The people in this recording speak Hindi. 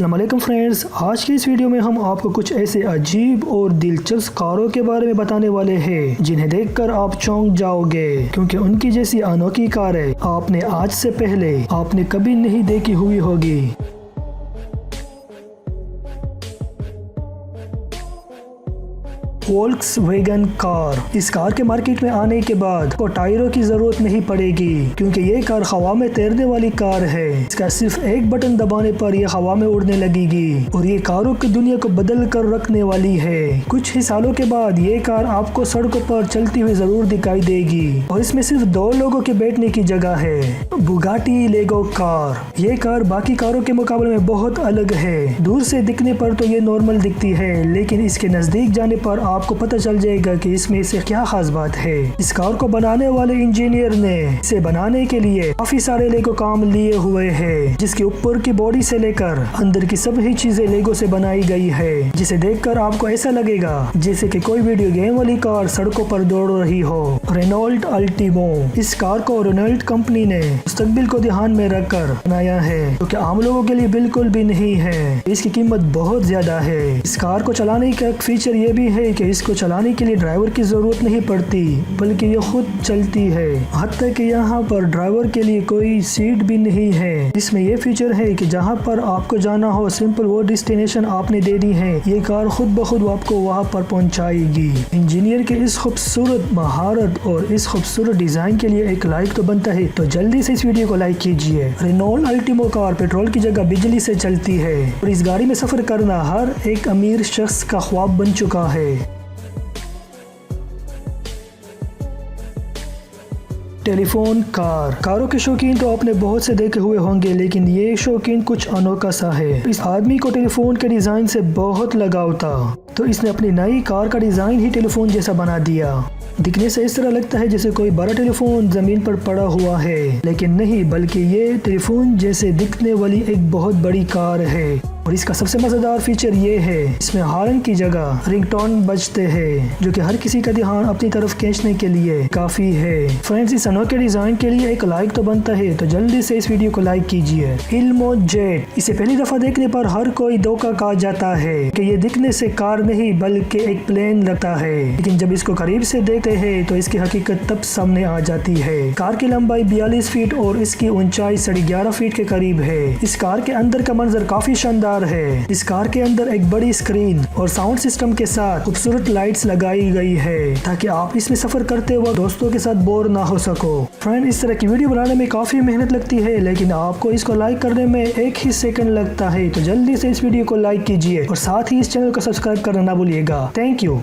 अस्सलाम वालेकुम फ्रेंड्स, आज की इस वीडियो में हम आपको कुछ ऐसे अजीब और दिलचस्प कारों के बारे में बताने वाले हैं जिन्हें देखकर आप चौंक जाओगे, क्योंकि उनकी जैसी अनोखी कारें आपने आज से पहले आपने कभी नहीं देखी हुई होगी। Volkswagen car. इस कार के मार्केट में आने के बाद को टायरों की जरूरत नहीं पड़ेगी, क्योंकि ये कार हवा में तैरने वाली कार है। इसका सिर्फ एक बटन दबाने पर ये हवा में उड़ने लगेगी और ये कारों की दुनिया को बदल कर रखने वाली है। कुछ ही सालों के बाद ये कार आपको सड़कों पर चलती हुई जरूर दिखाई देगी और इसमें सिर्फ 2 लोगों के बैठने की जगह है। बुगाटी लेगो कार। ये कार बाकी कारों के मुकाबले में बहुत अलग है। दूर से दिखने पर तो ये नॉर्मल दिखती है, लेकिन इसके नजदीक जाने पर आपको पता चल जाएगा कि इसमें से क्या खास बात है। इस कार को बनाने वाले इंजीनियर ने इसे बनाने के लिए काफी सारे लेगो काम लिए हुए हैं, जिसके ऊपर की बॉडी से लेकर अंदर की सभी चीजें लेगो से बनाई गई है, जिसे देखकर आपको ऐसा लगेगा जैसे कि कोई वीडियो गेम वाली कार सड़कों पर दौड़ रही हो। रेनॉल्ट अल्टीमो। इस कार को रेनॉल्ट कंपनी ने मुस्तकबिल को ध्यान में रखकर बनाया है, क्योंकि आम लोगों के लिए बिल्कुल भी नहीं है। इसकी कीमत बहुत ज्यादा है। इस कार को चलाने का फीचर ये भी है कि इसको चलाने के लिए ड्राइवर की जरूरत नहीं पड़ती, बल्कि ये खुद चलती है। हत्ता कि यहाँ पर ड्राइवर के लिए कोई सीट भी नहीं है। इसमें यह फीचर है कि जहाँ पर आपको जाना हो, सिंपल वो डेस्टिनेशन आपने देनी है, ये कार खुद ब खुद आपको वहाँ पर पहुँचाएगी। इंजीनियर के इस खूबसूरत महारत और इस खूबसूरत डिजाइन के लिए एक लाइक तो बनता है, तो जल्दी से इस वीडियो को लाइक कीजिए। रेनॉल्ट अल्टीमो कार पेट्रोल की जगह बिजली से चलती है और इस गाड़ी में सफर करना हर एक अमीर शख्स का ख्वाब बन चुका है। Telephone car. कारों के शौकीन तो आपने बहुत से देखे हुए होंगे, लेकिन ये शौकीन कुछ अनोखा सा है। इस आदमी को टेलीफोन के डिजाइन से बहुत लगाव था, तो इसने अपनी नई कार का डिजाइन ही टेलीफोन जैसा बना दिया। दिखने से इस तरह लगता है जैसे कोई बड़ा टेलीफोन जमीन पर पड़ा हुआ है, लेकिन नहीं, बल्कि ये टेलीफोन जैसे दिखने वाली एक बहुत बड़ी कार है। और इसका सबसे मजेदार फीचर ये है, इसमें हॉर्न की जगह रिंगटोन बजते हैं, जो कि हर किसी का ध्यान अपनी तरफ खींचने के लिए काफी है। फ्रेंड्स, इस अनोखे डिजाइन के लिए एक लाइक तो बनता है, तो जल्दी से इस वीडियो को लाइक कीजिए। Elmo jet. इसे पहली दफा देखने पर हर कोई धोखा खा जाता है कि ये दिखने से कार नहीं बल्कि एक प्लेन लगता है, लेकिन जब इसको करीब से देखते हैं तो इसकी हकीकत तब सामने आ जाती है। कार की लंबाई 42 फीट और इसकी ऊंचाई 11.5 फीट के करीब है। इस कार के अंदर का मंजर काफी शानदार है। इस कार के अंदर एक बड़ी स्क्रीन और साउंड सिस्टम के साथ खूबसूरत लाइट्स लगाई गई है, ताकि आप इसमें सफर करते वक्त दोस्तों के साथ बोर ना हो सको। फ्रेंड, इस तरह की वीडियो बनाने में काफी मेहनत लगती है, लेकिन आपको इसको लाइक करने में 1 ही सेकंड लगता है, तो जल्दी से इस वीडियो को लाइक कीजिए और साथ ही इस चैनल को सब्सक्राइब करना ना भूलिएगा। Thank you.